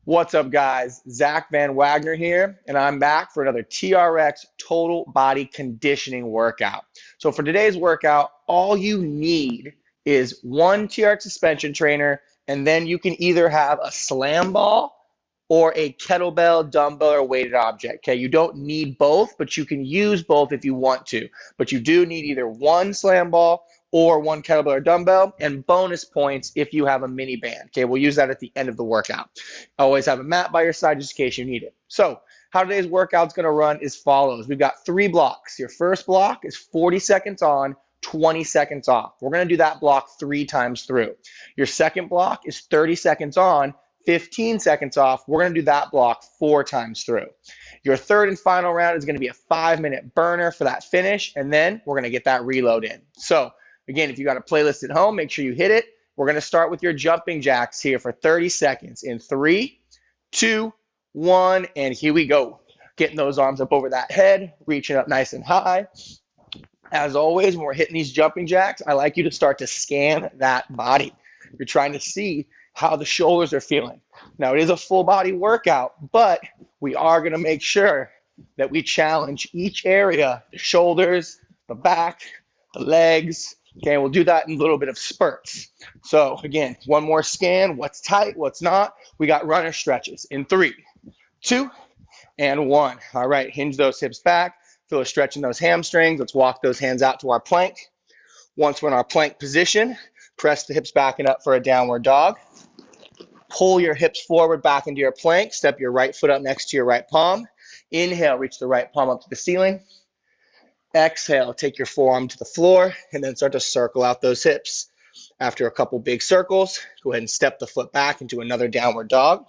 What's up, guys? Zach Van Wagner here, and I'm back for another TRX total body conditioning workout. So for today's workout, all you need is one TRX suspension trainer, and then you can either have a slam ball or a kettlebell, dumbbell, or weighted object. Okay, you don't need both, but you can use both if you want to. But you do need either one slam ball or one kettlebell or dumbbell, and bonus points if you have a mini band. Okay, we'll use that at the end of the workout. Always have a mat by your side just in case you need it. So how today's workout's gonna run is follows. We've got 3 blocks. Your first block is 40 seconds on, 20 seconds off. We're gonna do that block 3 times through. Your second block is 30 seconds on, 15 seconds off. We're going to do that block 4 times through. Your third and final round is going to be a 5-minute burner for that finish, and then we're going to get that reload in. So again, if you got a playlist at home, make sure you hit it. We're going to start with your jumping jacks here for 30 seconds in 3, 2, 1, and here we go. Getting those arms up over that head, reaching up nice and high. As always, when we're hitting these jumping jacks, I like you to start to scan that body. You're trying to see how the shoulders are feeling. Now, it is a full body workout, but we are going to make sure that we challenge each area, the shoulders, the back, the legs. Okay, we'll do that in a little bit of spurts. So again, one more scan, what's tight, what's not. We got runner stretches in 3, 2, and 1. All right, hinge those hips back, feel a stretch in those hamstrings. Let's walk those hands out to our plank. Once we're in our plank position, press the hips back and up for a downward dog. Pull your hips forward back into your plank. Step your right foot up next to your right palm. Inhale, reach the right palm up to the ceiling. Exhale, take your forearm to the floor and then start to circle out those hips. After a couple big circles, go ahead and step the foot back into another downward dog.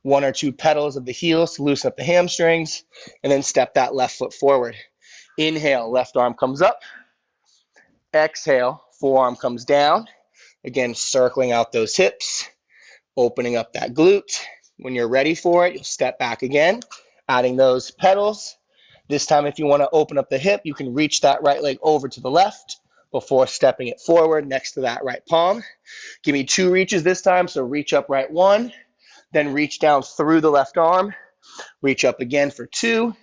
1 or 2 pedals of the heels to loosen up the hamstrings, and then step that left foot forward. Inhale, left arm comes up. Exhale, forearm comes down. Again, circling out those hips. Opening up that glute. When you're ready for it, you'll step back again, adding those pedals. This time, if you want to open up the hip, you can reach that right leg over to the left before stepping it forward next to that right palm. Give me 2 reaches this time, so reach up right 1, then reach down through the left arm, reach up again for 2,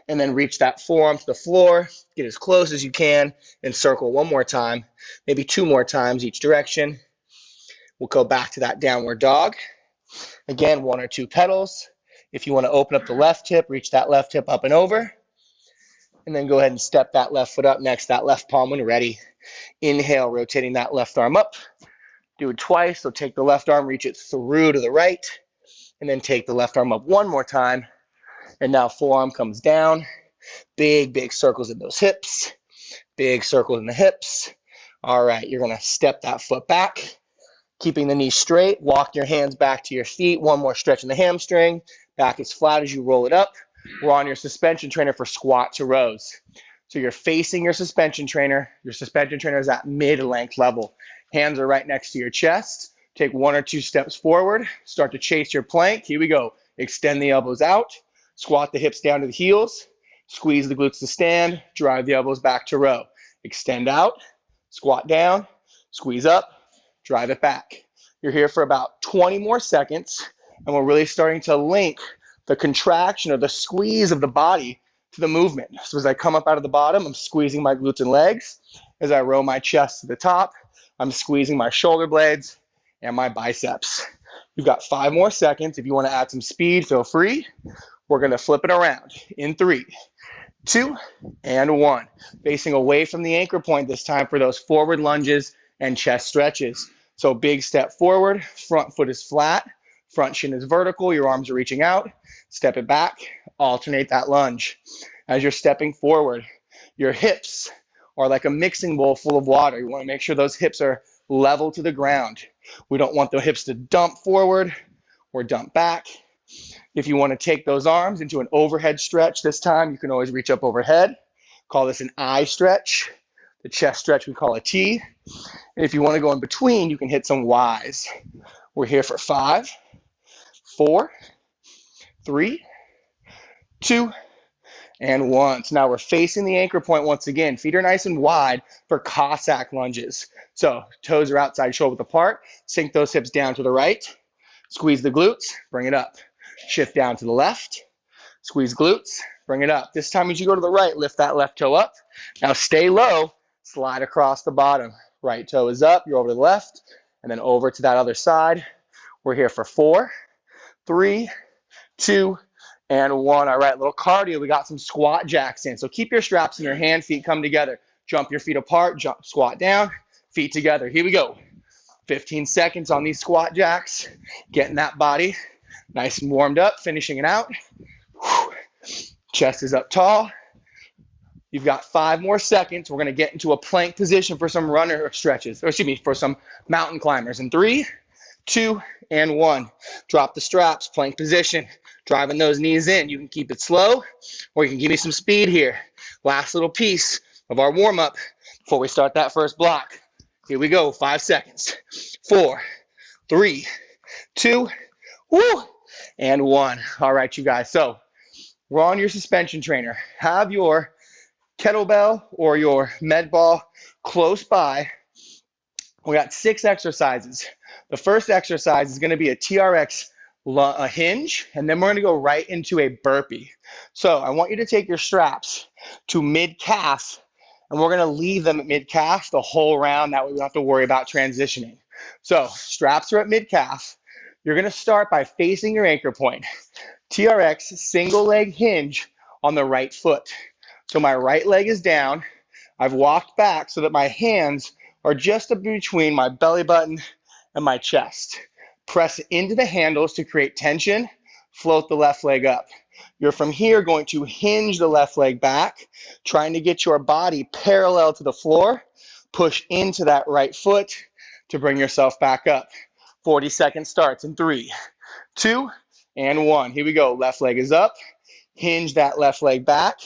and then reach that forearm to the floor, get as close as you can, and circle 1 more time, maybe 2 more times each direction. We'll go back to that downward dog. Again, 1 or 2 pedals. If you want to open up the left hip, reach that left hip up and over. And then go ahead and step that left foot up next to that left palm when ready. Inhale, rotating that left arm up. Do it twice. So take the left arm, reach it through to the right. And then take the left arm up 1 more time. And now forearm comes down. Big, big circles in those hips. Big circles in the hips. All right, you're going to step that foot back. Keeping the knees straight, walk your hands back to your feet. 1 more stretch in the hamstring. Back as flat as you roll it up. We're on your suspension trainer for squat to rows. So you're facing your suspension trainer. Your suspension trainer is at mid-length level. Hands are right next to your chest. Take 1 or 2 steps forward. Start to chase your plank. Here we go. Extend the elbows out. Squat the hips down to the heels. Squeeze the glutes to stand. Drive the elbows back to row. Extend out. Squat down. Squeeze up. Drive it back. You're here for about 20 more seconds, and we're really starting to link the contraction or the squeeze of the body to the movement. So as I come up out of the bottom, I'm squeezing my glutes and legs. As I roll my chest to the top, I'm squeezing my shoulder blades and my biceps. You've got 5 more seconds. If you want to add some speed, feel free. We're going to flip it around in 3, 2, and 1. Facing away from the anchor point this time for those forward lunges and chest stretches. So big step forward, front foot is flat, front shin is vertical, your arms are reaching out, step it back, alternate that lunge. As you're stepping forward, your hips are like a mixing bowl full of water. You want to make sure those hips are level to the ground. We don't want the hips to dump forward or dump back. If you want to take those arms into an overhead stretch this time, you can always reach up overhead. Call this an I stretch. The chest stretch we call a T. And if you want to go in between, you can hit some Ys. We're here for 5, 4, 3, 2, and 1. So now we're facing the anchor point once again. Feet are nice and wide for Cossack lunges. So toes are outside shoulder width apart. Sink those hips down to the right. Squeeze the glutes, bring it up. Shift down to the left, squeeze glutes, bring it up. This time as you go to the right, lift that left toe up. Now stay low, slide across the bottom. Right toe is up, you're over to the left, and then over to that other side. We're here for 4, 3, 2, and 1. All right, little cardio. We got some squat jacks in. So keep your straps in your hand, feet come together. Jump your feet apart, jump, squat down, feet together. Here we go. 15 seconds on these squat jacks, getting that body nice and warmed up, finishing it out. Chest is up tall. You've got 5 more seconds. We're going to get into a plank position for some runner stretches, or excuse me, for some mountain climbers. In 3, 2, and 1. Drop the straps, plank position, driving those knees in. You can keep it slow, or you can give me some speed here. Last little piece of our warm-up before we start that first block. Here we go, 5 seconds. 4, 3, 2, woo, and 1. All right, you guys. So we're on your suspension trainer. Have your kettlebell or your med ball close by. We got 6 exercises. The first exercise is going to be a TRX a hinge, and then we're going to go right into a burpee. So I want you to take your straps to mid-calf, and we're going to leave them at mid-calf the whole round. That way we don't have to worry about transitioning. So straps are at mid-calf. You're going to start by facing your anchor point. TRX single leg hinge on the right foot. So my right leg is down. I've walked back so that my hands are just between my belly button and my chest. Press into the handles to create tension. Float the left leg up. You're from here going to hinge the left leg back, trying to get your body parallel to the floor. Push into that right foot to bring yourself back up. 40 seconds starts in 3, 2, and 1. Here we go. Left leg is up. Hinge that left leg back.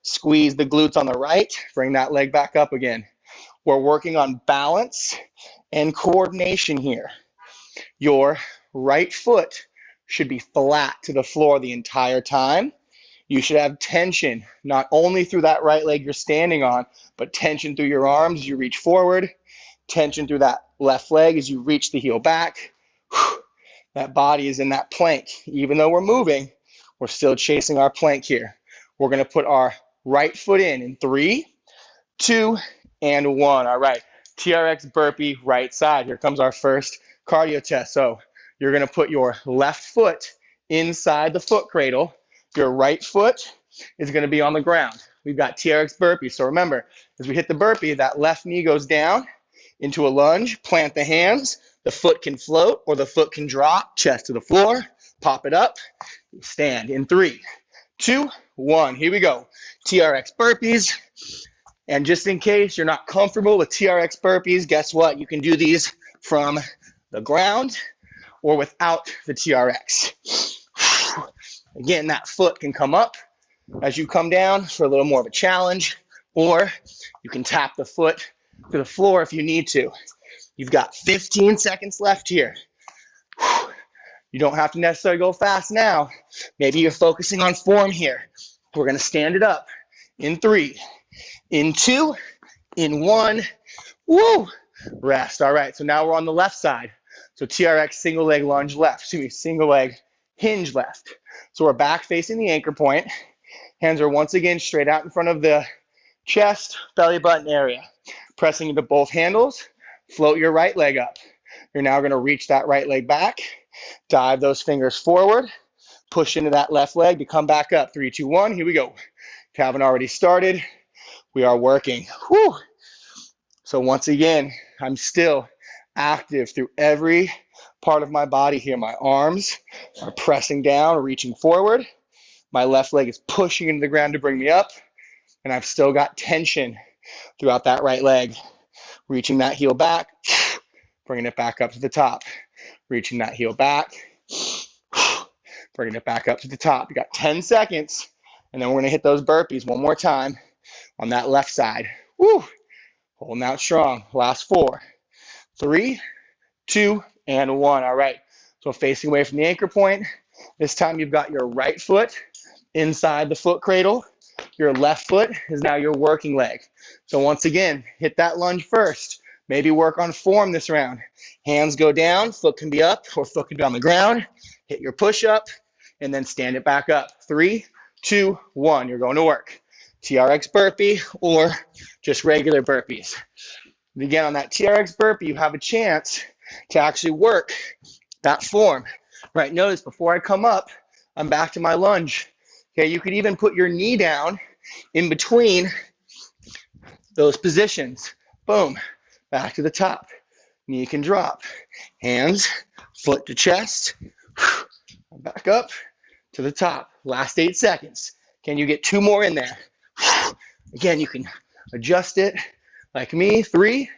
Squeeze the glutes on the right. Bring that leg back up again. We're working on balance and coordination here. Your right foot should be flat to the floor the entire time. You should have tension, not only through that right leg you're standing on, but tension through your arms as you reach forward, tension through that left leg as you reach the heel back. That body is in that plank. Even though we're moving, we're still chasing our plank here. We're going to put our right foot in 3, 2, and 1. All right, TRX burpee right side. Here comes our first cardio test. So you're going to put your left foot inside the foot cradle. Your right foot is going to be on the ground. We've got TRX burpee. So remember, as we hit the burpee, that left knee goes down into a lunge. Plant the hands. The foot can float or the foot can drop. Chest to the floor. Pop it up. Stand in 3, 2, 1. Here we go. TRX burpees. And just in case you're not comfortable with TRX burpees, guess what? You can do these from the ground or without the TRX. Again, that foot can come up as you come down for a little more of a challenge, or you can tap the foot to the floor if you need to. You've got 15 seconds left here. You don't have to necessarily go fast now. Maybe you're focusing on form here. We're going to stand it up in 3, in 2, in 1. Woo! Rest. All right, so now we're on the left side. So TRX single leg lunge left. Excuse me, single leg hinge left. So we're back facing the anchor point. Hands are once again straight out in front of the chest, belly button area. Pressing into both handles. Float your right leg up. You're now going to reach that right leg back. Dive those fingers forward. Push into that left leg to come back up. 3, 2, 1. Here we go. If you haven't already started, we are working. Whew. So once again, I'm still active through every part of my body here. My arms are pressing down, reaching forward. My left leg is pushing into the ground to bring me up. And I've still got tension throughout that right leg. Reaching that heel back, bringing it back up to the top. Reaching that heel back, bringing it back up to the top. You got 10 seconds, and then we're going to hit those burpees one more time on that left side. Woo! Holding out strong. Last 4, 3, 2, and 1. All right. So facing away from the anchor point. This time you've got your right foot inside the foot cradle. Your left foot is now your working leg. So once again, hit that lunge first. Maybe work on form this round. Hands go down, foot can be up or foot can be on the ground. Hit your push up and then stand it back up. 3, 2, 1, you're going to work. TRX burpee or just regular burpees. And again, on that TRX burpee, you have a chance to actually work that form. Right, notice before I come up, I'm back to my lunge. Okay, you could even put your knee down in between those positions. Boom, back to the top. Knee can drop. Hands, foot to chest. Back up to the top. Last 8 seconds. Can you get 2 more in there? Again, you can adjust it like me. 3,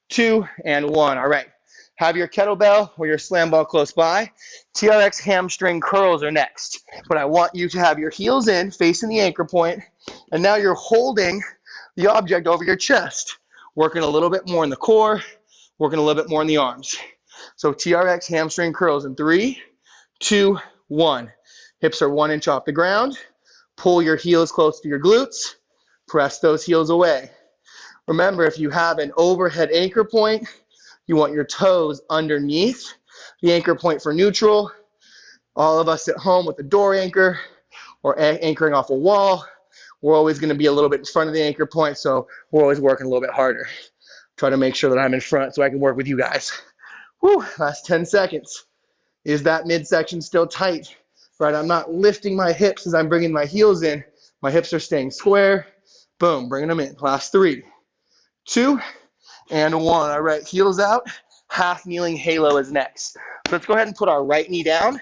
2, and 1. All right. Have your kettlebell or your slam ball close by. TRX hamstring curls are next. But I want you to have your heels in, facing the anchor point, and now you're holding the object over your chest, working a little bit more in the core, working a little bit more in the arms. So TRX hamstring curls in 3, 2, 1. Hips are 1 inch off the ground. Pull your heels close to your glutes. Press those heels away. Remember, if you have an overhead anchor point, you want your toes underneath the anchor point for neutral. All of us at home with a door anchor or anchoring off a wall, we're always going to be a little bit in front of the anchor point, so we're always working a little bit harder. Try to make sure that I'm in front so I can work with you guys. Whew, last 10 seconds. Is that midsection still tight? Right, I'm not lifting my hips as I'm bringing my heels in. My hips are staying square. Boom, bringing them in. Last 3, 2, and 1. All right, heels out. Half kneeling halo is next. So let's go ahead and put our right knee down.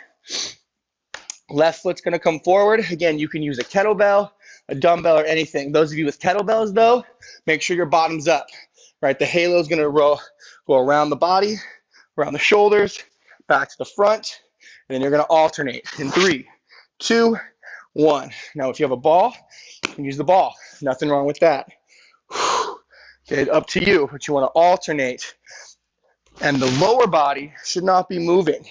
Left foot's going to come forward. Again, you can use a kettlebell, a dumbbell, or anything. Those of you with kettlebells, though, make sure your bottom's up. Right, the halo is going to go around the body, around the shoulders, back to the front, and then you're going to alternate in 3, 2, 1. Now, if you have a ball, you can use the ball. Nothing wrong with that. Okay, up to you, but you want to alternate. And the lower body should not be moving.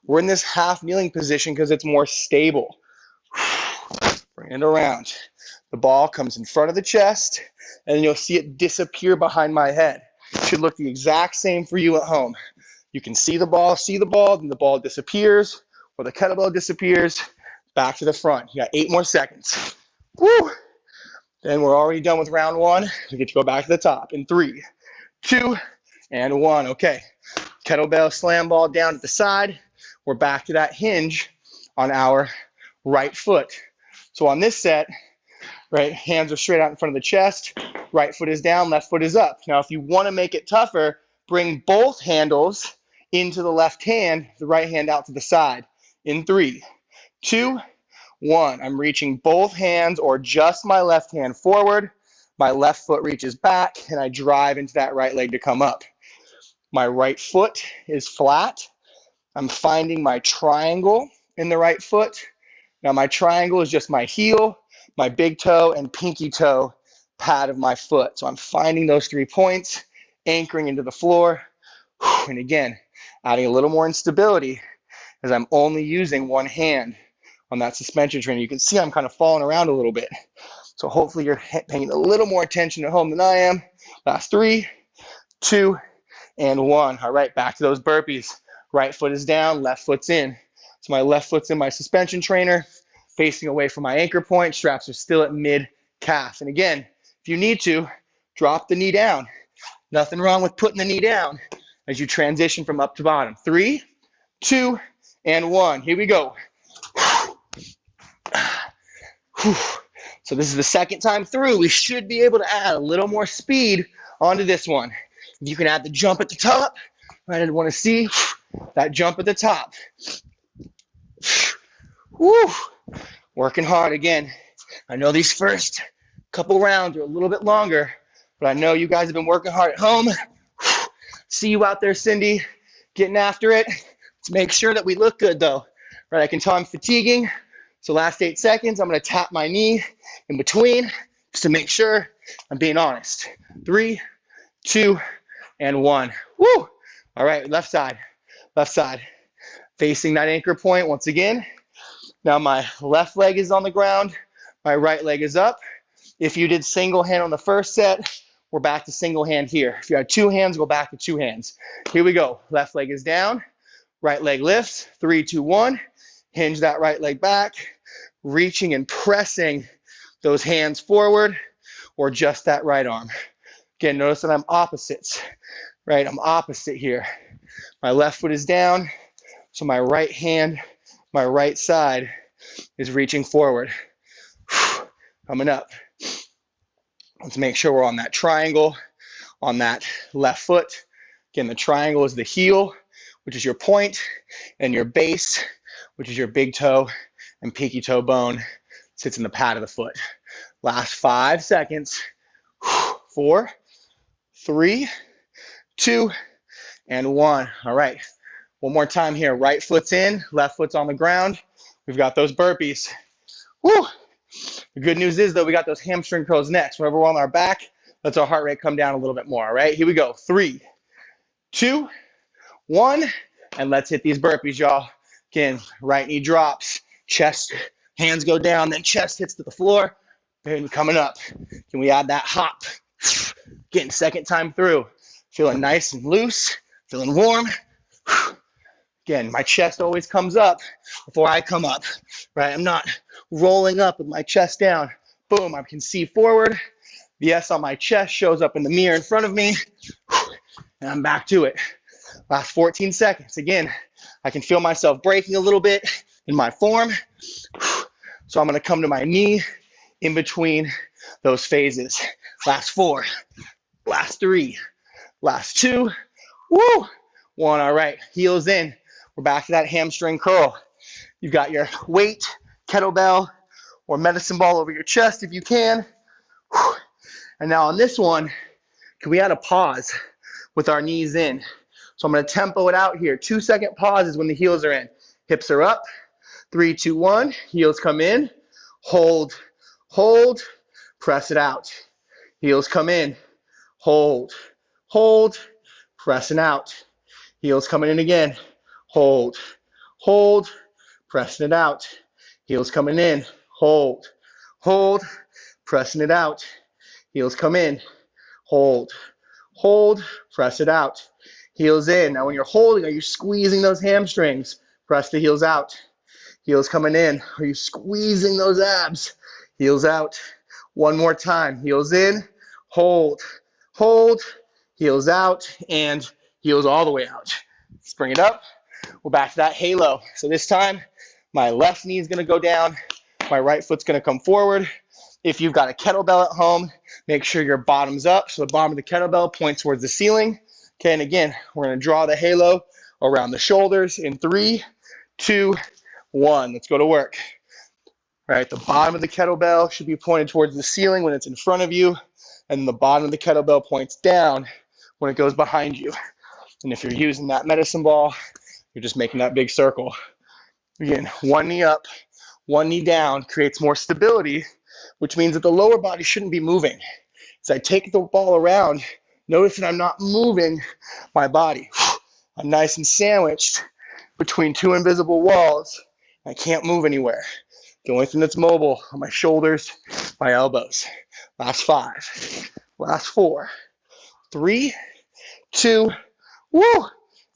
We're in this half kneeling position because it's more stable. Bring it around. The ball comes in front of the chest, and you'll see it disappear behind my head. It should look the exact same for you at home. You can see the ball, then the ball disappears, or the kettlebell disappears, back to the front. You got 8 more seconds. Woo! Then we're already done with round 1. We get to go back to the top in 3, 2, and 1. Okay, kettlebell slam ball down to the side. We're back to that hinge on our right foot. So on this set, right, hands are straight out in front of the chest. Right foot is down, left foot is up. Now, if you want to make it tougher, bring both handles into the left hand, the right hand out to the side. In 3, 2, 1. I'm reaching both hands or just my left hand forward. My left foot reaches back, and I drive into that right leg to come up. My right foot is flat. I'm finding my triangle in the right foot. Now, my triangle is just my heel, my big toe, and pinky toe pad of my foot. So I'm finding those 3 points, anchoring into the floor. And again, adding a little more instability as I'm only using one hand on that suspension trainer. You can see I'm kind of falling around a little bit. So hopefully you're paying a little more attention at home than I am. Last 3, 2, and 1. All right, back to those burpees. Right foot is down, left foot's in. So my left foot's in my suspension trainer, facing away from my anchor point. Straps are still at mid-calf. And again, if you need to, drop the knee down. Nothing wrong with putting the knee down as you transition from up to bottom. 3, 2, and 1. Here we go. So this is the second time through. We should be able to add a little more speed onto this one. You can add the jump at the top. I didn't want to see that jump at the top. Woo. Working hard again. I know these first couple rounds are a little bit longer, but I know you guys have been working hard at home. See you out there, Cindy, getting after it. Let's make sure that we look good, though. Right, I can tell I'm fatiguing. So last 8 seconds, I'm going to tap my knee in between just to make sure I'm being honest. 3, 2, and 1. Woo! All right, left side. Facing that anchor point once again. Now my left leg is on the ground. My right leg is up. If you did single hand on the first set, we're back to single hand here. If you have two hands, go back to two hands. Here we go. Left leg is down, right leg lifts. 3, 2, 1. Hinge that right leg back, reaching and pressing those hands forward, or just that right arm. Again, notice that I'm opposites, right? I'm opposite here. My left foot is down, so my right hand, my right side is reaching forward. Coming up. Let's make sure we're on that triangle, on that left foot. Again, the triangle is the heel, which is your point, and your base, which is your big toe and pinky toe bone, sits in the pad of the foot. Last 5 seconds. 4, 3, 2, and 1. All right. One more time here. Right foot's in, left foot's on the ground. We've got those burpees. Woo! The good news is, though, we got those hamstring curls next. Whenever we're on our back, lets our heart rate come down a little bit more. All right, here we go. 3, 2, 1, and let's hit these burpees, y'all. Again, right knee drops, chest, hands go down, then chest hits to the floor. And coming up, can we add that hop? Getting second time through. Feeling nice and loose, feeling warm. Again, my chest always comes up before I come up, right? I'm not rolling up with my chest down. Boom, I can see forward. The S on my chest shows up in the mirror in front of me, and I'm back to it. Last 14 seconds. Again, I can feel myself breaking a little bit in my form. So I'm gonna come to my knee in between those phases. Last 4, last 3, last 2, woo, 1. All right, heels in. We're back to that hamstring curl. You've got your weight, kettlebell, or medicine ball over your chest if you can. And now on this one, can we add a pause with our knees in? So I'm going to tempo it out here. 2-second pauses when the heels are in. Hips are up. 3, 2, 1. Heels come in. Hold, hold, press it out. Heels come in. Hold, hold, pressing out. Heels coming in again. Hold, hold, pressing it out. Heels coming in. Hold, hold, pressing it out. Heels come in. Hold, hold, press it out. Heels in. Now when you're holding, are you squeezing those hamstrings? Press the heels out. Heels coming in. Are you squeezing those abs? Heels out. One more time. Heels in. Hold, hold, heels out, and heels all the way out. Let's bring it up. We're back to that halo. So this time, my left knee is going to go down. My right foot's going to come forward. If you've got a kettlebell at home, make sure your bottom's up. So the bottom of the kettlebell points towards the ceiling. Okay, and again, we're going to draw the halo around the shoulders in 3, 2, 1. Let's go to work. All right, the bottom of the kettlebell should be pointed towards the ceiling when it's in front of you, and the bottom of the kettlebell points down when it goes behind you. And if you're using that medicine ball, you're just making that big circle. Again, one knee up, one knee down creates more stability, which means that the lower body shouldn't be moving. As I take the ball around, notice that I'm not moving my body. I'm nice and sandwiched between two invisible walls. I can't move anywhere. The only thing that's mobile are my shoulders, my elbows. Last 5, last 4, 3, 2, woo,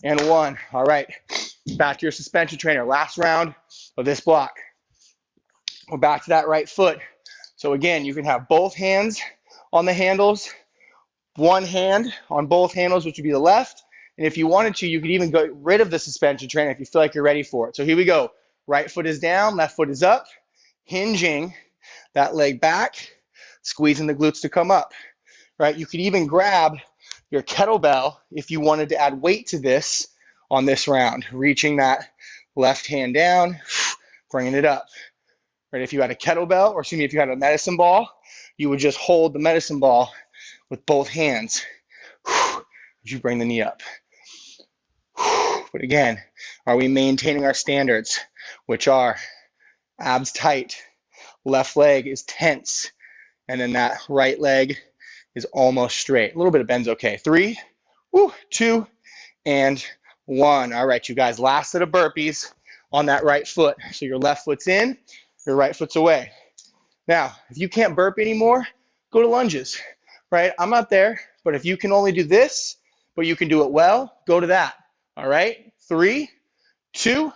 and 1. All right, back to your suspension trainer. Last round of this block. We're back to that right foot. So again, you can have both hands on the handles, one hand on both handles, which would be the left. And if you wanted to, you could even get rid of the suspension trainer if you feel like you're ready for it. So here we go. Right foot is down, left foot is up, hinging that leg back, squeezing the glutes to come up, right? You could even grab your kettlebell if you wanted to add weight to this on this round, reaching that left hand down, bringing it up, right? If you had a kettlebell, or excuse me, if you had a medicine ball, you would just hold the medicine ball with both hands as you bring the knee up. But again, are we maintaining our standards, which are abs tight, left leg is tense, and then that right leg is almost straight. A little bit of bend's okay. 3, 2, and 1. All right, you guys, last set of burpees on that right foot. So your left foot's in, your right foot's away. Now, if you can't burp anymore, go to lunges. right? I'm not there, but if you can only do this, but you can do it well, go to that. All right, 3, 2,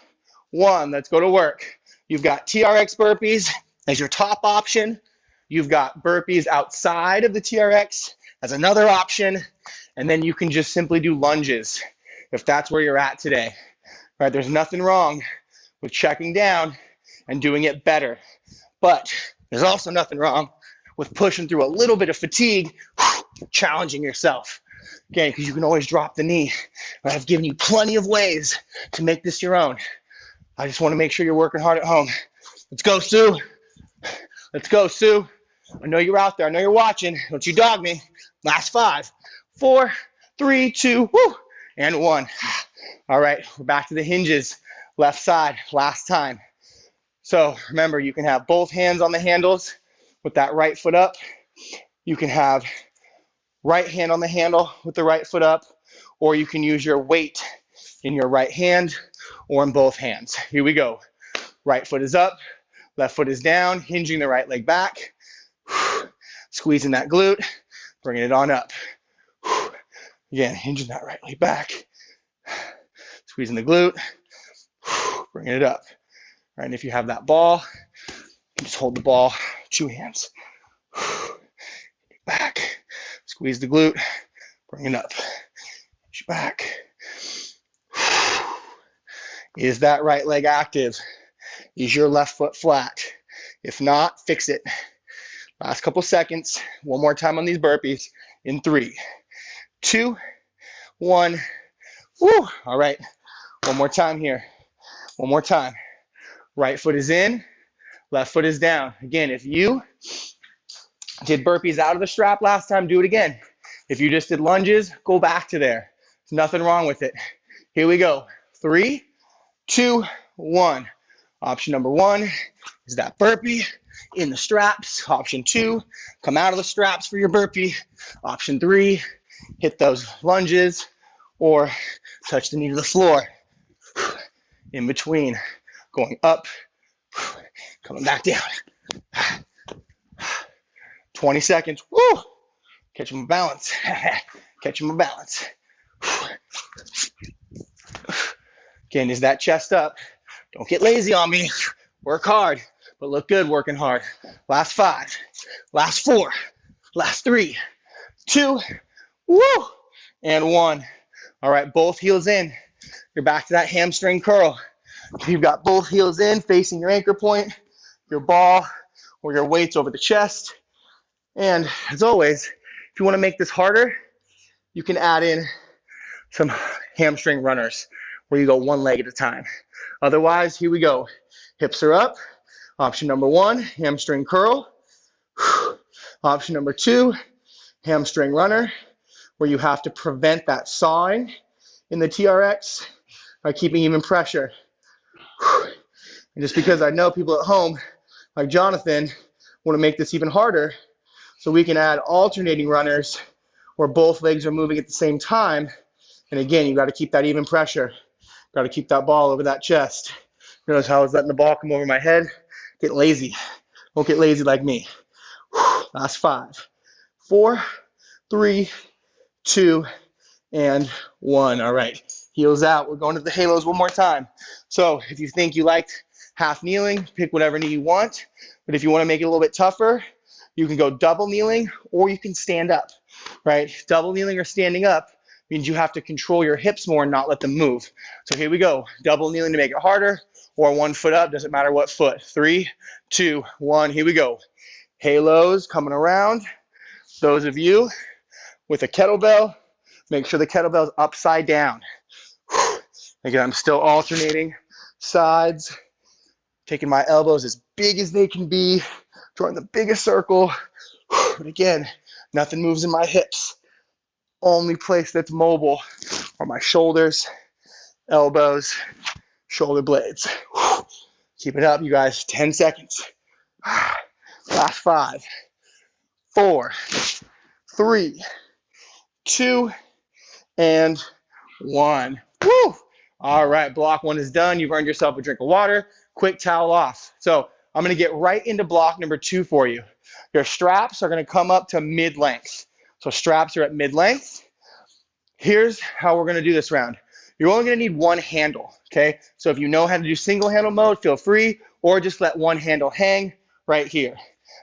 1, let's go to work. You've got TRX burpees as your top option. You've got burpees outside of the TRX as another option. And then you can just simply do lunges if that's where you're at today. Right? There's nothing wrong with checking down and doing it better. But there's also nothing wrong with pushing through a little bit of fatigue, challenging yourself. Again, because you can always drop the knee. I've given you plenty of ways to make this your own. I just want to make sure you're working hard at home. Let's go, Sue. Let's go, Sue. I know you're out there. I know you're watching. Don't you dog me. Last 5, 4, 3, 2, and 1. All right, we're back to the hinges. Left side, last time. So remember, you can have both hands on the handles with that right foot up. You can have right hand on the handle with the right foot up, or you can use your weight in your right hand or in both hands. Here we go. Right foot is up, left foot is down, hinging the right leg back, squeezing that glute, bringing it on up. Again, hinging that right leg back, squeezing the glute, bringing it up. All right, and if you have that ball, just hold the ball, 2 hands. Back, squeeze the glute, bring it up, back. Is that right leg active? Is your left foot flat? If not, fix it. Last couple seconds. One more time on these burpees in 3, 2, 1. Woo! All right. One more time here. One more time. Right foot is in, left foot is down. Again, if you did burpees out of the strap last time, do it again. If you just did lunges, go back to there. There's nothing wrong with it. Here we go. 3, 2, 1. Option number 1 is that burpee in the straps. Option 2, come out of the straps for your burpee. Option 3, hit those lunges or touch the knee to the floor. In between, going up, coming back down. 20 seconds. Woo! Catching my balance. Catching my balance. Again, is that chest up? Don't get lazy on me. Work hard, but look good working hard. Last 5, last 4, last 3, 2, woo, and 1. All right, both heels in. You're back to that hamstring curl. You've got both heels in, facing your anchor point, your ball or your weights over the chest. And as always, if you want to make this harder, you can add in some hamstring runners where you go one leg at a time. Otherwise, here we go. Hips are up. Option number 1, hamstring curl. Option number 2, hamstring runner, where you have to prevent that sawing in the TRX by keeping even pressure. And just because I know people at home, like Jonathan, want to make this even harder, so we can add alternating runners where both legs are moving at the same time. And again, you got to keep that even pressure. Got to keep that ball over that chest. Notice how I was letting the ball come over my head? Get lazy. Don't get lazy like me. Last 5, 4, 3, 2, and 1. All right, heels out. We're going to the halos one more time. So if you think you liked half kneeling, pick whatever knee you want. But if you want to make it a little bit tougher, you can go double kneeling or you can stand up, right? Double kneeling or standing up means you have to control your hips more and not let them move. So here we go. Double kneeling to make it harder, or 1 foot up, doesn't matter what foot. 3, 2, 1, here we go. Halos coming around. Those of you with a kettlebell, make sure the kettlebell's upside down. Again, I'm still alternating sides, taking my elbows as big as they can be, drawing the biggest circle. But again, nothing moves in my hips. Only place that's mobile are my shoulders, elbows, shoulder blades. Keep it up, you guys. 10 seconds. Last 5, 4, 3, 2, and 1. Woo! All right, block 1 is done. You've earned yourself a drink of water. Quick towel off. So I'm going to get right into block number 2 for you. Your straps are going to come up to mid-length. So straps are at mid-length. Here's how we're gonna do this round. You're only gonna need one handle, okay? So if you know how to do single handle mode, feel free, or just let one handle hang right here.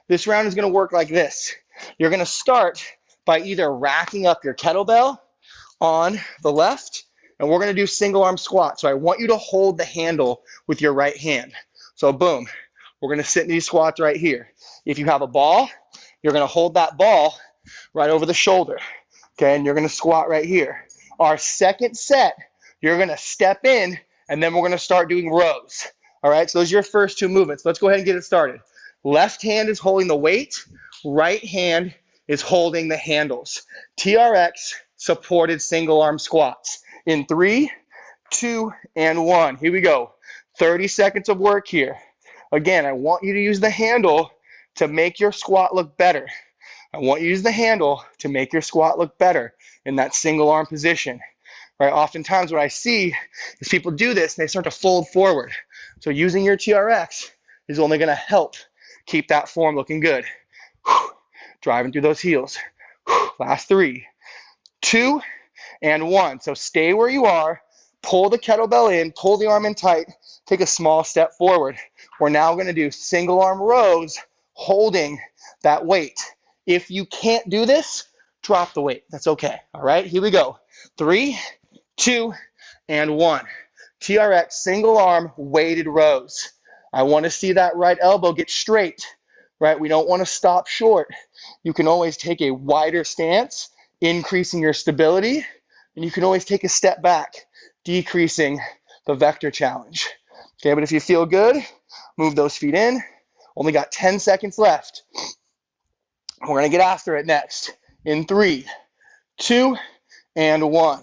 This round is gonna work like this. You're gonna start by either racking up your kettlebell on the left, and we're gonna do single arm squat. So I want you to hold the handle with your right hand. So boom, we're gonna sit in these squats right here. If you have a ball, you're gonna hold that ball right over the shoulder, okay? And you're gonna squat right here. Our second set, you're gonna step in, and then we're gonna start doing rows. All right, so those are your first two movements. Let's go ahead and get it started. Left hand is holding the weight, right hand is holding the handles. TRX supported single arm squats in 3, 2, and 1. Here we go. 30 seconds of work here. Again, I want you to use the handle to make your squat look better. I want you to use the handle to make your squat look better in that single arm position. Right? Oftentimes what I see is people do this and they start to fold forward. So using your TRX is only going to help keep that form looking good. Driving through those heels. Last 3, 2, and 1. So stay where you are. Pull the kettlebell in, pull the arm in tight, take a small step forward. We're now going to do single arm rows holding that weight. If you can't do this, drop the weight. That's okay. All right, here we go. 3, 2, and 1. TRX single arm weighted rows. I want to see that right elbow get straight, right? We don't want to stop short. You can always take a wider stance, increasing your stability, and you can always take a step back, decreasing the vector challenge. Okay, but if you feel good, move those feet in. Only got 10 seconds left. We're going to get after it next in 3, 2, and 1.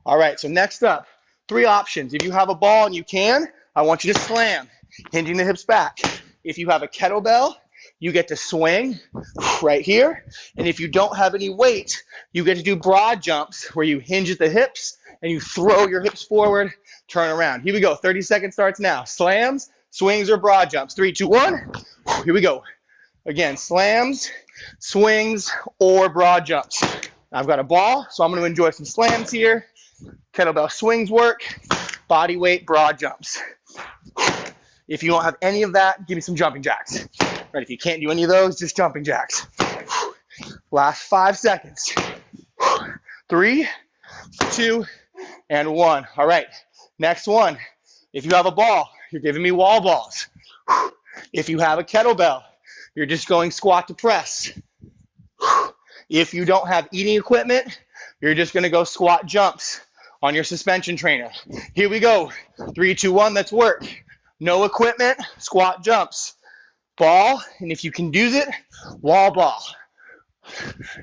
All right, so next up, 3 options. If you have a ball and you can, I want you to slam, hinging the hips back. If you have a kettlebell, you get to swing right here. And if you don't have any weight, you get to do broad jumps where you hinge at the hips and you throw your hips forward, turn around. Here we go. 30 seconds starts now. Slams, swings, or broad jumps. 3, 2, 1. Here we go. Again, slams, swings, or broad jumps. I've got a ball, so I'm going to enjoy some slams here. Kettlebell swings work, body weight, broad jumps. If you don't have any of that, give me some jumping jacks. Right, if you can't do any of those, just jumping jacks. Last 5 seconds. 3, 2, and 1. All right, next one. If you have a ball, you're giving me wall balls. If you have a kettlebell, you're just going squat to press. If you don't have eating equipment, you're just going to go squat jumps on your suspension trainer. Here we go. 3, 2, 1, let's work. No equipment, squat jumps. Ball, and if you can use it, wall ball.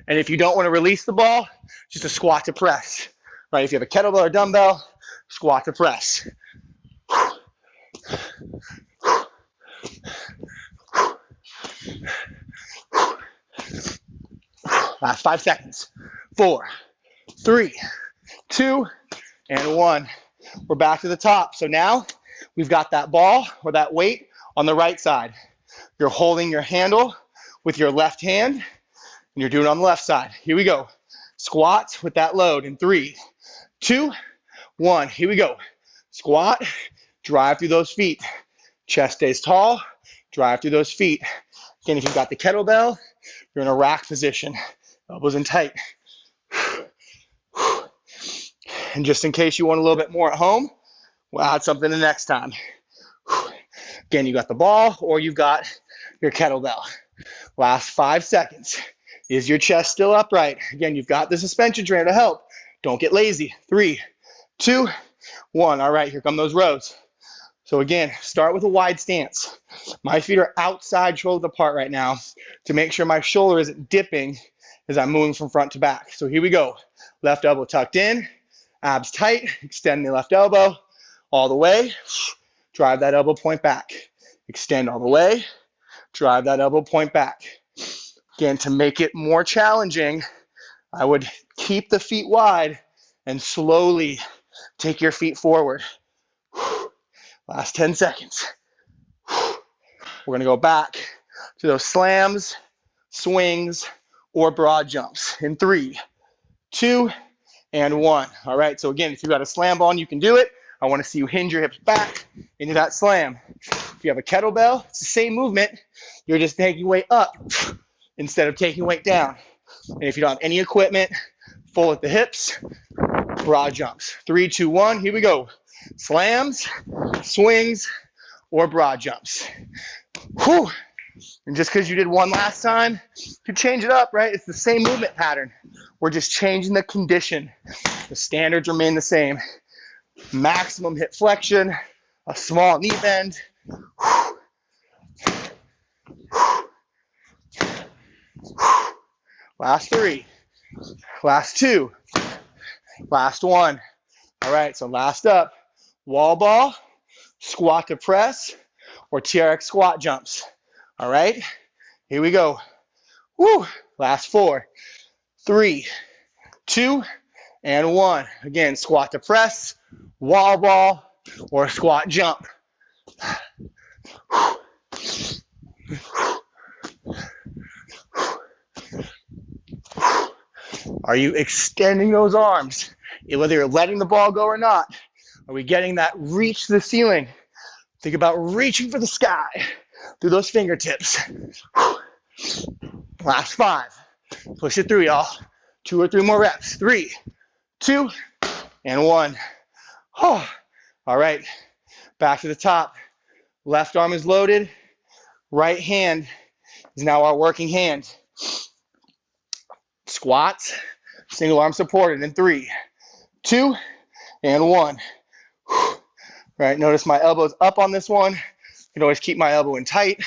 And if you don't want to release the ball, just a squat to press. Right? If you have a kettlebell or dumbbell, squat to press. Last 5 seconds. 4, 3, 2, and 1. We're back to the top. So now we've got that ball or that weight on the right side. You're holding your handle with your left hand, and you're doing it on the left side. Here we go. Squats with that load in 3, 2, 1. Here we go. Squat, drive through those feet. Chest stays tall, drive through those feet. Again, if you've got the kettlebell, you're in a rack position. Elbows in tight. And just in case you want a little bit more at home, we'll add something the next time. Again, you got the ball or you've got your kettlebell. Last 5 seconds. Is your chest still upright? Again, you've got the suspension trainer to help. Don't get lazy. 3, 2, 1. All right, here come those rows. So again, start with a wide stance. My feet are outside shoulder apart right now to make sure my shoulder isn't dipping as I'm moving from front to back. So here we go. Left elbow tucked in, abs tight, extend the left elbow all the way. Drive that elbow point back. Extend all the way. Drive that elbow point back. Again, to make it more challenging, I would keep the feet wide and slowly take your feet forward. Last 10 seconds. We're going to go back to those slams, swings, or broad jumps in 3, 2, and 1. All right, so again, if you got a slam ball, you can do it. I want to see you hinge your hips back into that slam. If you have a kettlebell, it's the same movement. You're just taking weight up instead of taking weight down. And if you don't have any equipment, full at the hips, broad jumps. 3, 2, 1, here we go. Slams, swings, or broad jumps. Whew. And just because you did one last time, you change it up, right? It's the same movement pattern. We're just changing the condition. The standards remain the same. Maximum hip flexion, a small knee bend. Last 3, last 2, last 1. All right, so last up, wall ball, squat to press, or TRX squat jumps. All right, here we go. Woo! Last 4, 3, 2, and 1. Again, squat to press, wall ball, or squat jump. Are you extending those arms? Whether you're letting the ball go or not, are we getting that reach to the ceiling? Think about reaching for the sky through those fingertips. Last 5. Push it through, y'all. 2 or 3 more reps. 3, 2, and 1. Oh. All right, back to the top. Left arm is loaded. Right hand is now our working hand. Squats, single arm supported in 3, 2, and 1. Right, notice my elbow's up on this one. You can always keep my elbow in tight.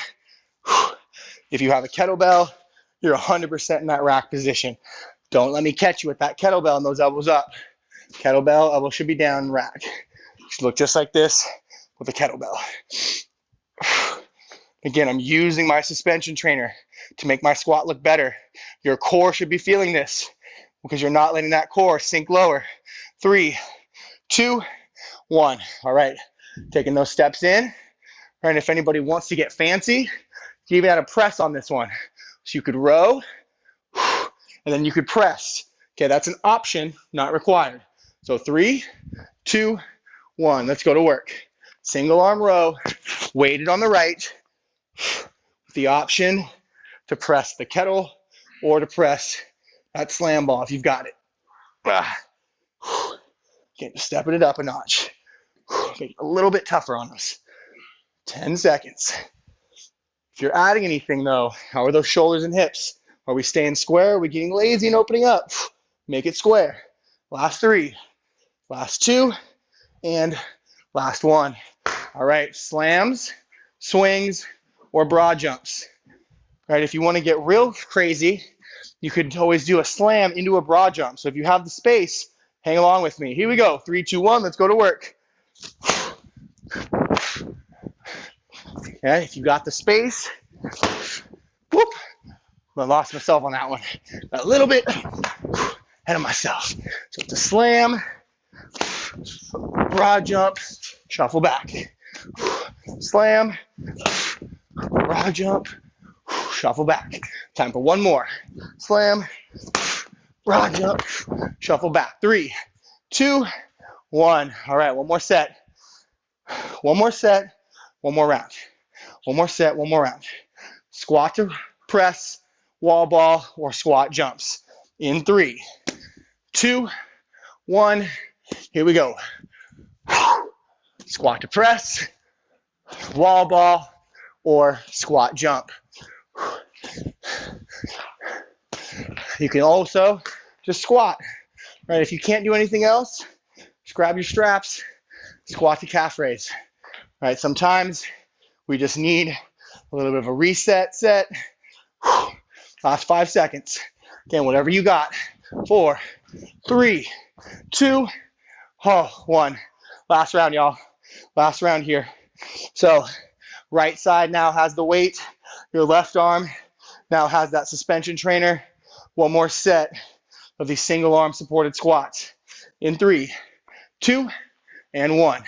If you have a kettlebell, you're 100% in that rack position. Don't let me catch you with that kettlebell and those elbows up. Kettlebell, elbow should be down in rack. You should look just like this with a kettlebell. Again, I'm using my suspension trainer to make my squat look better. Your core should be feeling this because you're not letting that core sink lower. 3, 2, 1. All right, taking those steps in. All right, if anybody wants to get fancy, you even add a press on this one. So you could row, and then you could press. Okay, that's an option, not required. So 3, 2, 1. Let's go to work. Single arm row, weighted on the right, with the option to press the kettle or to press that slam ball if you've got it. Again, just stepping it up a notch. Make it a little bit tougher on us. 10 seconds. If you're adding anything though, how are those shoulders and hips? Are we staying square? Are we getting lazy and opening up? Make it square. Last 3, last 2, and last 1. All right, slams, swings, or broad jumps. All right, if you want to get real crazy, you could always do a slam into a broad jump. So if you have the space, hang along with me. Here we go. 3, 2, 1. Let's go to work. Okay, if you got the space, whoop. I lost myself on that one. A little bit ahead of myself. So it's a slam, broad jump, shuffle back. Slam, broad jump, shuffle back. Time for one more. Slam, broad jump, shuffle back. 3, 2, 1. All right, one more set. One more set, one more round. One more set, one more round. Squat to press, wall ball, or squat jumps. In 3, 2, 1. Here we go. Squat to press, wall ball, or squat jump. You can also just squat. Right? If you can't do anything else, just grab your straps, squat to calf raise. Right? Sometimes we just need a little bit of a reset set. Last 5 seconds. Again, whatever you got. 4, 3, 2, 1. Last round, y'all. Last round here. So right side now has the weight. Your left arm now has that suspension trainer. One more set of these single arm supported squats. In 3, 2, and 1.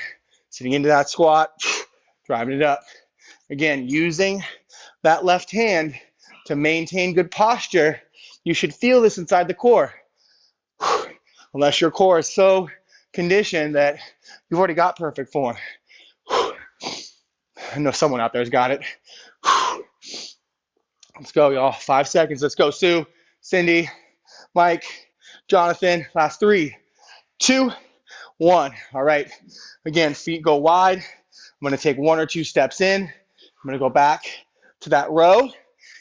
Sitting into that squat, driving it up. Again, using that left hand to maintain good posture You should feel this inside the core. Unless your core is so conditioned that you've already got perfect form. I know someone out there's got it. Let's go, y'all. 5 seconds. Let's go. Sue, Cindy, Mike, Jonathan. Last 3, 2, 1. All right. Again, feet go wide. I'm going to take 1 or 2 steps in. I'm going to go back to that row.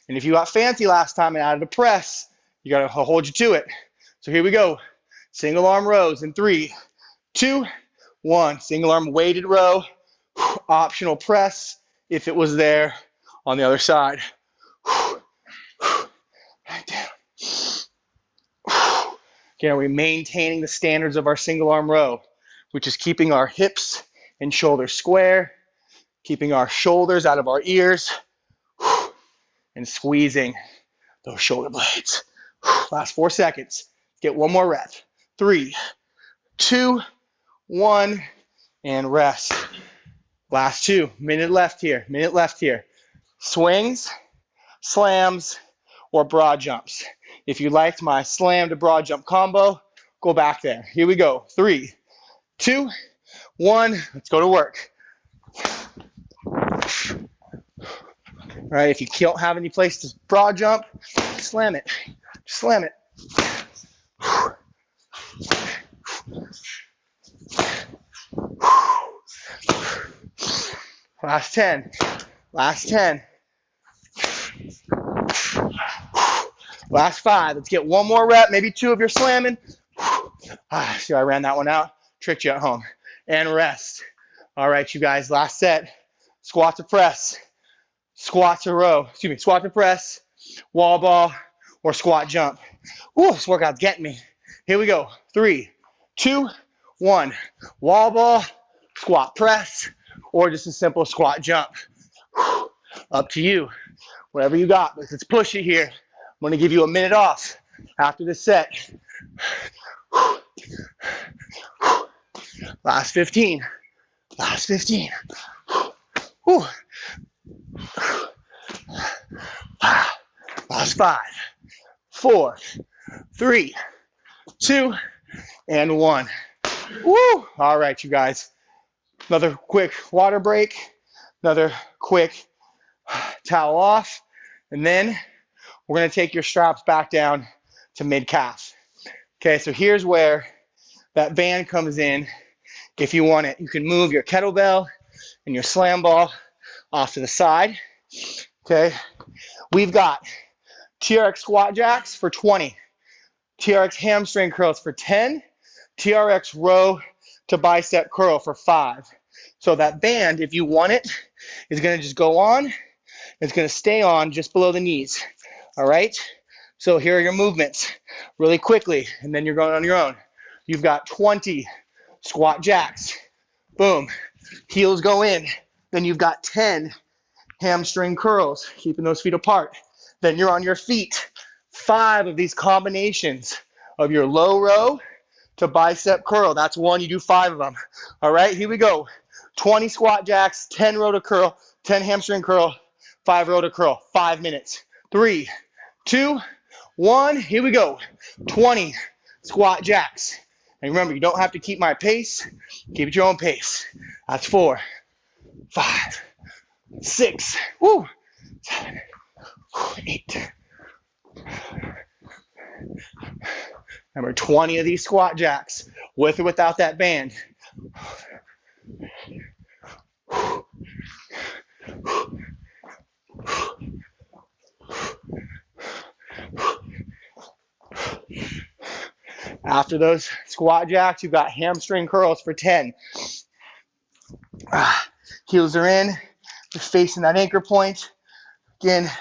And if you got fancy last time and added a press, you got to hold you to it. So here we go. Single arm rows in 3, 2, 1. Single arm weighted row. Optional press if it was there on the other side. Right down. Again, we're maintaining the standards of our single arm row, which is keeping our hips and shoulders square, keeping our shoulders out of our ears, and squeezing those shoulder blades. Last 4 seconds. Get one more rep. 3, 2, 1, and rest. Last 2. Minute left here. Minute left here. Swings, slams, or broad jumps. If you liked my slam to broad jump combo, go back there. Here we go. 3, 2, 1. Let's go to work. All right, if you don't have any place to broad jump, slam it. Slam it. Last 10. Last 10. Last 5. Let's get one more rep, maybe 2 if you're slamming. See, I ran that one out. Tricked you at home. And rest. All right, you guys, last set. Squat to press. Squat to row. Excuse me, squat to press, wall ball, or squat jump. Ooh, this workout's getting me. Here we go. 3, 2, 1. Wall ball, squat press, or just a simple squat jump. Up to you. Whatever you got. Let's push it here. I'm going to give you a minute off after this set. Last 15. Last 15. Whew. Last 5, 4, 3, 2, and 1. Woo! All right, you guys. Another quick water break. Another quick towel off. And then we're going to take your straps back down to mid-calf. Okay, so here's where that band comes in. If you want it, you can move your kettlebell and your slam ball off to the side. Okay, we've got TRX squat jacks for 20, TRX hamstring curls for 10, TRX row to bicep curl for 5. So that band, if you want it, is going to just go on. It's going to stay on just below the knees. All right, so here are your movements really quickly, and then you're going on your own. You've got 20 squat jacks. Boom. Heels go in. Then you've got 10 hamstring curls, keeping those feet apart. Then you're on your feet. 5 of these combinations of your low row to bicep curl. That's one. You do 5 of them. All right, here we go. 20 squat jacks, 10 row to curl, 10 hamstring curl, 5 row to curl. 5 minutes. 3, 2, 1. Here we go. 20 squat jacks. And remember, you don't have to keep my pace. Keep it your own pace. That's 4, 5, 6, 7, 8. Remember, 20 of these squat jacks, with or without that band. After those squat jacks, you've got hamstring curls for 10. Heels are in, just facing that anchor point. Again,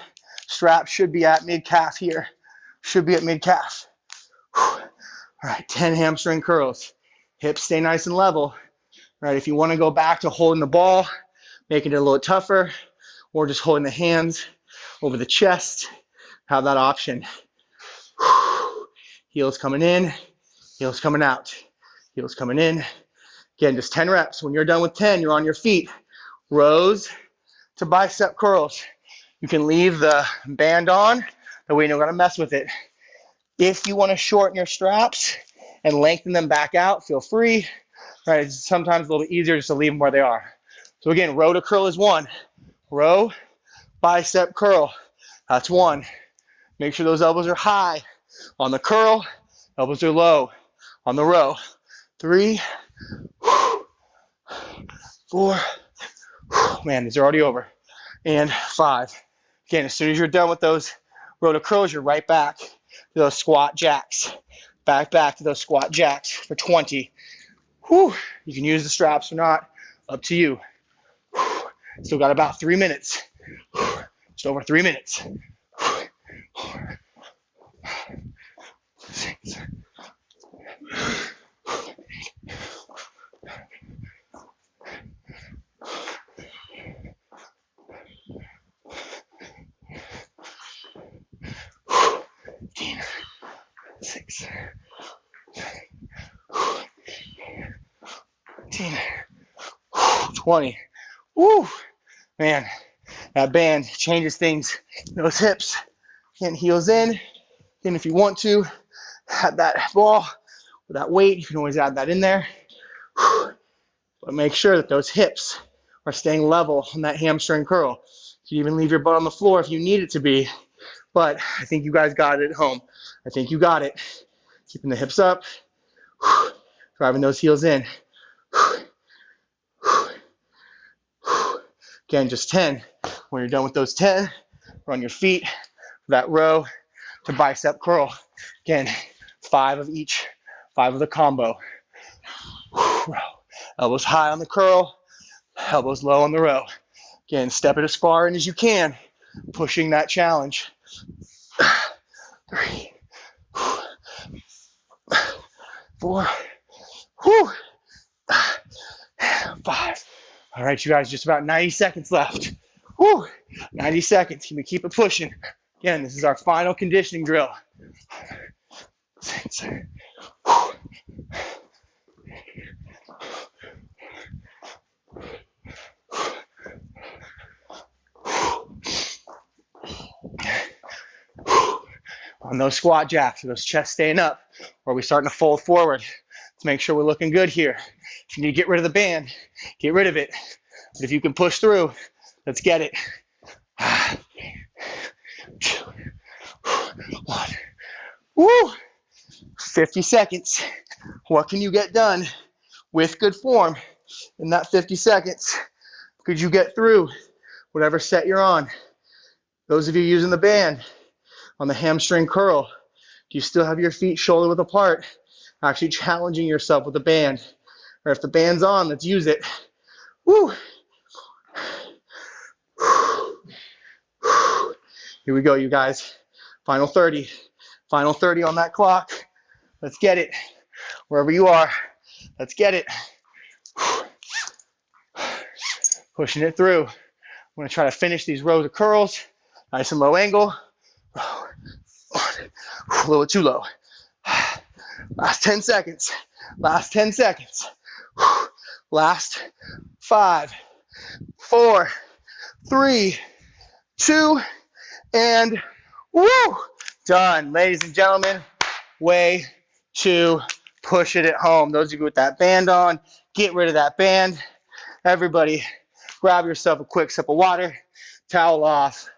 strap should be at mid-calf here. Should be at mid-calf. All right, 10 hamstring curls. Hips stay nice and level. All right, if you want to go back to holding the ball, making it a little tougher, or just holding the hands over the chest, have that option. Heels coming in, heels coming out, heels coming in. Again, just 10 reps. When you're done with 10, you're on your feet. Rows to bicep curls. You can leave the band on, that way you're not gonna mess with it. If you want to shorten your straps and lengthen them back out, feel free. Right, it's sometimes a little bit easier just to leave them where they are. So again, row to curl is 1. Row, bicep curl. That's 1. Make sure those elbows are high. On the curl, elbows are low. On the row. 3, 4, man, these are already over. And 5. Again, as soon as you're done with those row to curls, you're right back to those squat jacks. Back to those squat jacks for 20. Whew. You can use the straps or not, up to you. Whew. Still got about 3 minutes. Whew. Just over 3 minutes. 6. 6. 15. 20. Woo! Man, that band changes things. Those hips, getting heels in. And if you want to, add that ball with that weight, you can always add that in there. But make sure that those hips are staying level on that hamstring curl. You can even leave your butt on the floor if you need it to be. But I think you guys got it at home. I think you got it. Keeping the hips up, driving those heels in. Again, just 10. When you're done with those 10, run your feet for that row to bicep curl. Again, 5 of each, 5 of the combo. Row. Elbows high on the curl, elbows low on the row. Again, step it as far in as you can, pushing that challenge. 3, 4, 5. All right, you guys, just about 90 seconds left. 90 seconds. Can we keep it pushing? Again, this is our final conditioning drill. 6. On those squat jacks, or those chests staying up, or are we starting to fold forward? Let's make sure we're looking good here. If you need to get rid of the band, get rid of it. But if you can push through, let's get it. 2, 1. Woo! 50 seconds. What can you get done with good form in that 50 seconds? Could you get through whatever set you're on? Those of you using the band on the hamstring curl, do you still have your feet shoulder width apart? Actually challenging yourself with the band. Or if the band's on, let's use it. Woo! Here we go, you guys. Final 30. Final 30 on that clock. Let's get it. Wherever you are, let's get it. Pushing it through. I'm going to try to finish these rows of curls. Nice and low angle. A little too low. Last 10 seconds. Last 10 seconds. Last 5, 4, 3, 2, and woo! Done. Ladies and gentlemen, way to push it at home. Those of you with that band on, get rid of that band. Everybody, grab yourself a quick sip of water, towel off.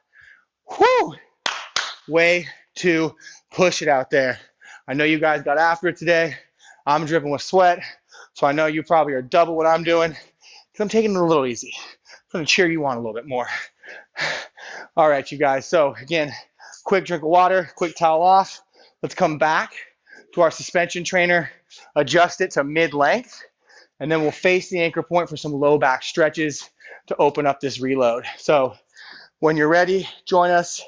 Woo! Way to push it out there. I know you guys got after it today. I'm dripping with sweat, so I know you probably are double what I'm doing because I'm taking it a little easy. I'm going to cheer you on a little bit more. All right, you guys. So again, quick drink of water, quick towel off. Let's come back to our suspension trainer, adjust it to mid-length, and then we'll face the anchor point for some low back stretches to open up this reload. So when you're ready, join us.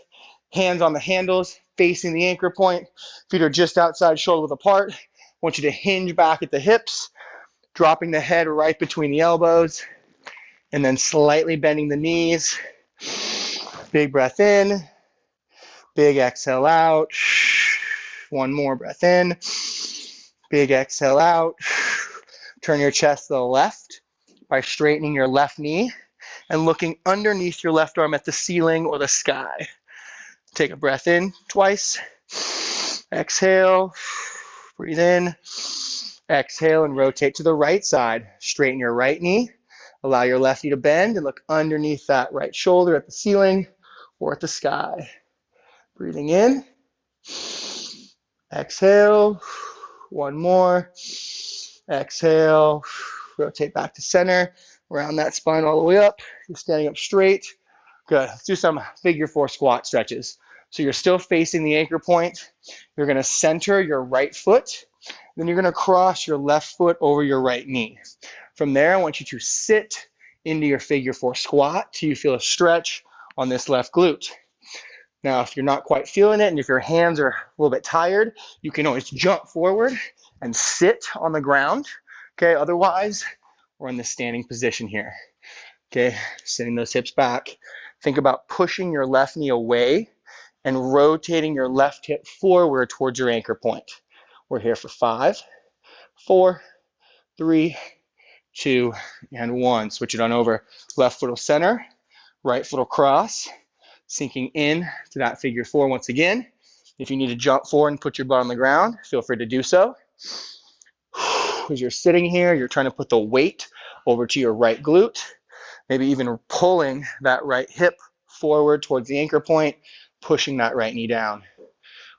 Hands on the handles, facing the anchor point. Feet are just outside shoulder width apart. I want you to hinge back at the hips, dropping the head right between the elbows, and then slightly bending the knees. Big breath in, big exhale out. One more breath in, big exhale out. Turn your chest to the left by straightening your left knee and looking underneath your left arm at the ceiling or the sky. Take a breath in twice, Exhale, breathe in. Exhale and rotate to the right side. Straighten your right knee. Allow your left knee to bend and look underneath that right shoulder at the ceiling or at the sky. Breathing in. Exhale. One more. Exhale. Rotate back to center. Round that spine all the way up. You're standing up straight. Good. Let's do some figure four squat stretches. So you're still facing the anchor point. You're going to center your right foot. Then you're going to cross your left foot over your right knee. From there, I want you to sit into your figure four squat till you feel a stretch on this left glute. Now, if you're not quite feeling it and if your hands are a little bit tired, you can always jump forward and sit on the ground. Okay, otherwise, we're in the standing position here. Okay, sending those hips back. Think about pushing your left knee away and rotating your left hip forward towards your anchor point. We're here for 5, 4, 3, 2, and 1. Switch it on over. Left foot will center, right foot will cross, sinking in to that figure four once again. If you need to jump forward and put your butt on the ground, feel free to do so. As you're sitting here, you're trying to put the weight over to your right glute, maybe even pulling that right hip forward towards the anchor point, pushing that right knee down.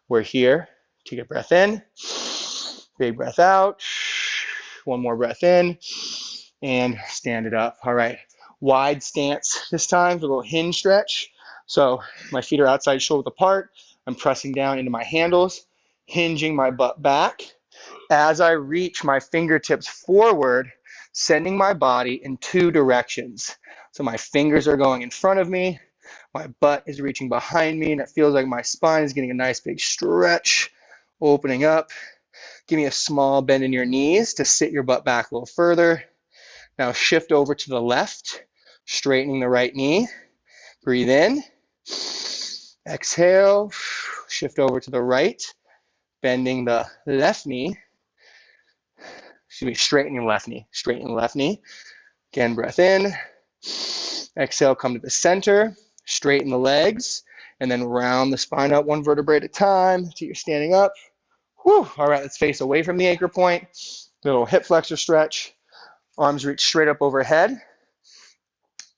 We're here. Take a breath in, big breath out, one more breath in, and stand it up. All right, wide stance this time, a little hinge stretch. So my feet are outside shoulder width apart. I'm pressing down into my handles, hinging my butt back. As I reach my fingertips forward, sending my body in 2 directions. So my fingers are going in front of me, my butt is reaching behind me, and it feels like my spine is getting a nice big stretch, opening up. Give me a small bend in your knees to sit your butt back a little further. Now shift over to the left, straightening the right knee. Breathe in. Exhale. Shift over to the right, bending the left knee. Straightening the left knee. Straightening the left knee. Again, breath in. Exhale, come to the center. Straighten the legs. And then round the spine up 1 vertebrae at a time until you're standing up. Whew. All right, let's face away from the anchor point. Little hip flexor stretch. Arms reach straight up overhead.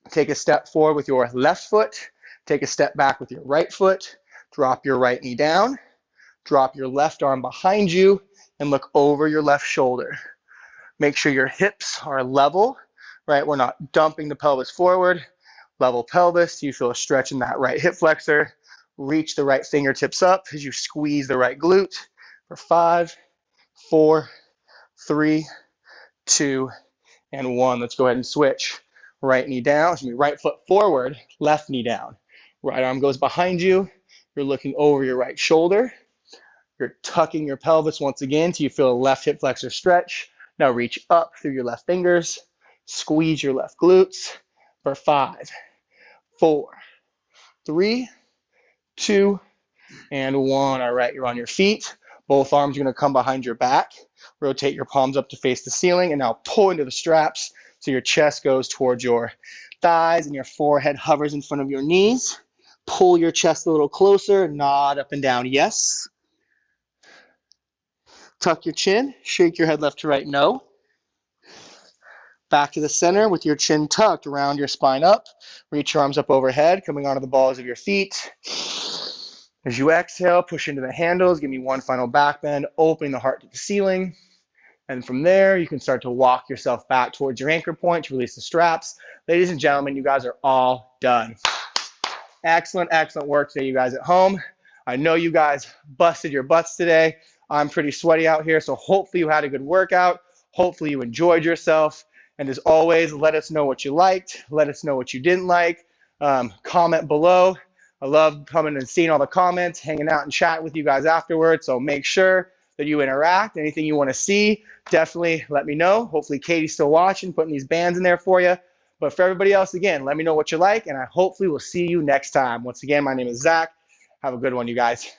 Take a step forward with your left foot. Take a step back with your right foot. Drop your right knee down. Drop your left arm behind you and look over your left shoulder. Make sure your hips are level, right? We're not dumping the pelvis forward. Level pelvis. You feel a stretch in that right hip flexor. Reach the right fingertips up as you squeeze the right glute for 5, 4, 3, 2, and 1. Let's go ahead and switch. Right knee down, right foot forward, left knee down. Right arm goes behind you. You're looking over your right shoulder. You're tucking your pelvis once again till you feel a left hip flexor stretch. Now reach up through your left fingers. Squeeze your left glutes for 5, 4, 3, 2, and 1. All right, you're on your feet. Both arms are going to come behind your back. Rotate your palms up to face the ceiling, and now pull into the straps so your chest goes towards your thighs and your forehead hovers in front of your knees. Pull your chest a little closer, nod up and down, yes. Tuck your chin, shake your head left to right, no. Back to the center with your chin tucked, round your spine up. Reach your arms up overhead, coming onto the balls of your feet. As you exhale, push into the handles. Give me one final back bend, opening the heart to the ceiling. And from there, you can start to walk yourself back towards your anchor point to release the straps. Ladies and gentlemen, you guys are all done. Excellent, excellent work today, you guys at home. I know you guys busted your butts today. I'm pretty sweaty out here, so hopefully you had a good workout. Hopefully you enjoyed yourself. And as always, let us know what you liked. Let us know what you didn't like. Comment below. I love coming and seeing all the comments, hanging out and chatting with you guys afterwards. So make sure that you interact. Anything you want to see, definitely let me know. Hopefully Katie's still watching, putting these bands in there for you. But for everybody else, again, let me know what you like, and I hopefully will see you next time. Once again, my name is Zach. Have a good one, you guys.